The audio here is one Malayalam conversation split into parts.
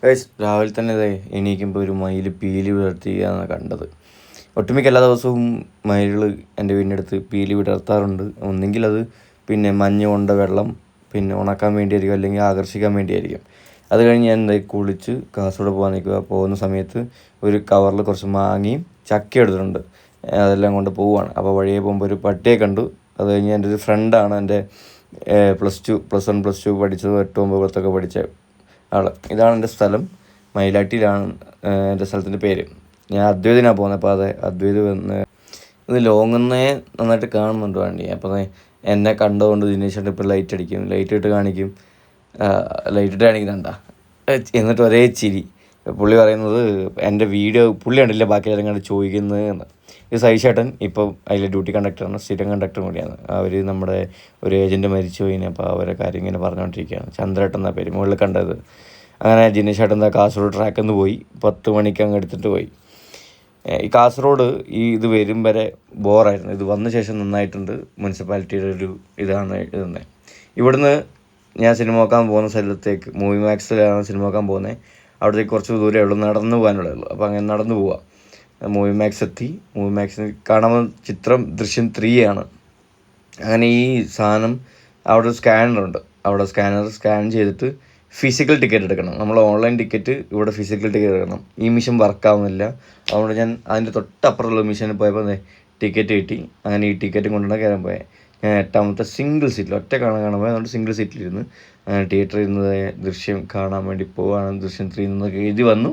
ഗൈസ് രാവിലെ തന്നെ എണീക്കുമ്പോൾ ഒരു മയിൽ പീലി വിടർത്തിയാണ് കണ്ടത്. ഒട്ടുമിക്ക എല്ലാ ദിവസവും മയിലുകൾ എൻ്റെ വീടിനടുത്ത് പീലി വിടർത്താറുണ്ട്. ഒന്നെങ്കിൽ അത് പിന്നെ മഞ്ഞ് കൊണ്ട വെള്ളം പിന്നെ ഉണക്കാൻ വേണ്ടിയായിരിക്കും, അല്ലെങ്കിൽ ആകർഷിക്കാൻ വേണ്ടിയായിരിക്കും. അത് കഴിഞ്ഞ് ഞാൻ കുളിച്ച് കാസർഗോഡ് പോകാൻ നിൽക്കുക. പോകുന്ന സമയത്ത് ഒരു കവറിൽ കുറച്ച് മാങ്ങയും ചക്ക എടുത്തിട്ടുണ്ട്. അതെല്ലാം കൊണ്ട് പോവുകയാണ്. അപ്പോൾ വഴിയെ പോകുമ്പോൾ ഒരു പട്ടിയെ കണ്ടു. അത് കഴിഞ്ഞ് എൻ്റെ ഒരു ഫ്രണ്ടാണ്, എൻ്റെ +1 +2 പഠിച്ചത്, 8 9 10 പഠിച്ച ആൾ. ഇതാണ് എൻ്റെ സ്ഥലം, മയിലാട്ടിയിലാണ് എൻ്റെ സ്ഥലത്തിൻ്റെ പേര്. ഞാൻ അദ്വൈതിനാണ് പോകുന്നത്. അപ്പോൾ അതെ, അദ്വൈത് വന്ന് ഇത് ലോങ്ങുന്നേ നന്നായിട്ട് കാണുന്നുണ്ട് വണ്ടി. അപ്പോൾ എന്നെ കണ്ടുകൊണ്ട് ദിനേശ് ഇപ്പോൾ ലൈറ്റ് ഇട്ട് കാണിക്കും, ലൈറ്റ് ഇട്ട് കാണിക്കുന്നുണ്ടാ, എന്നിട്ട് ഒരേ ചിരി. പുള്ളി പറയുന്നത് എൻ്റെ വീഡിയോ പുള്ളി കണ്ടില്ല, ബാക്കി എല്ലാം കണ്ട് ചോദിക്കുന്നത് എന്ന്. ഇത് സൈഷേട്ടൻ ഇപ്പം അതിലെ ഡ്യൂട്ടി കണ്ടക്ടറാണ്, സ്ഥിരം കണ്ടക്ടർ കൂടിയാണ്. അവർ നമ്മുടെ ഒരു ഏജൻറ്റ് മരിച്ചു പോയിന്. അപ്പോൾ അവരെ കാര്യം ഇങ്ങനെ പറഞ്ഞുകൊണ്ടിരിക്കുകയാണ്. ചന്ദ്രേട്ടൻ എന്നാ പേര്, മുകളിൽ കണ്ടത്. അങ്ങനെ ജിനേഷേട്ടൻ എന്താ കാസർഗോഡ് ട്രാക്കിൽ നിന്ന് പോയി 10 മണിക്ക് അങ്ങ് എടുത്തിട്ട് പോയി. ഈ കാസർഗോഡ് ഇത് വരും വരെ ബോറായിരുന്നു. ഇത് വന്ന ശേഷം നന്നായിട്ടുണ്ട്. മുനിസിപ്പാലിറ്റിയുടെ ഒരു ഇതാണ് ഇതെന്ന്. ഇവിടുന്ന് ഞാൻ സിനിമ നോക്കാൻ പോകുന്ന സ്ഥലത്തേക്ക്, മൂവി മാക്സിലാണ് സിനിമ നോക്കാൻ പോകുന്നത്. അവിടത്തേക്ക് കുറച്ച് ദൂരമേ ഉള്ളൂ, നടന്നു പോകാനുള്ളേ ഉള്ളൂ. അപ്പോൾ അങ്ങനെ നടന്നു പോവാം. മൂവി മാക്സ് എത്തി. മൂവി മാക്സിന് കാണാൻ ചിത്രം ദൃശ്യം 3 ആണ്. അങ്ങനെ ഈ സാധനം അവിടെ ഒരു സ്കാനറുണ്ട്. അവിടെ സ്കാൻ ചെയ്തിട്ട് ഫിസിക്കൽ ടിക്കറ്റ് എടുക്കണം. നമ്മൾ ഓൺലൈൻ ടിക്കറ്റ്, ഇവിടെ ഫിസിക്കൽ ടിക്കറ്റ് എടുക്കണം. ഈ മിഷൻ വർക്കാവുന്നില്ല. അതുകൊണ്ട് ഞാൻ അതിൻ്റെ തൊട്ടപ്പുറമുള്ള മിഷനിൽ പോയപ്പോൾ ടിക്കറ്റ് കിട്ടി. അങ്ങനെ ഈ ടിക്കറ്റും കൊണ്ടാണ് കയറാൻ പോയത്. ഞാൻ 8ാമത്തെ സിംഗിൾ സീറ്റിൽ ഒറ്റ കാണാൻ പോയത്. അതുകൊണ്ട് സിംഗിൾ സീറ്റിലിരുന്ന് അങ്ങനെ തിയേറ്ററിൽ ഇരുന്ന് ദൃശ്യം കാണാൻ വേണ്ടി പോവുകയാണ്. ദൃശ്യം 3 എന്നൊക്കെ എഴുതി വന്നു.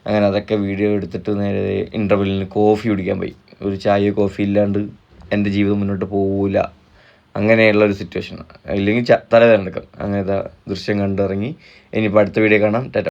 അങ്ങനെ അതൊക്കെ വീഡിയോ എടുത്തിട്ട് നേരെ ഇൻ്റർവെല്ലിന് കോഫി കുടിക്കാൻ പോയി. ഒരു ചായയോ കോഫി ഇല്ലാണ്ട് എൻ്റെ ജീവിതം മുന്നോട്ട് പോവില്ല. അങ്ങനെയുള്ളൊരു സിറ്റുവേഷൻ, ഇല്ലെങ്കിൽ തലവേദന എടുക്കും. അങ്ങനത്തെ ദൃശ്യം കണ്ടിറങ്ങി. ഇനിയിപ്പോൾ അടുത്ത വീഡിയോ കാണാം. ടാറ്റ.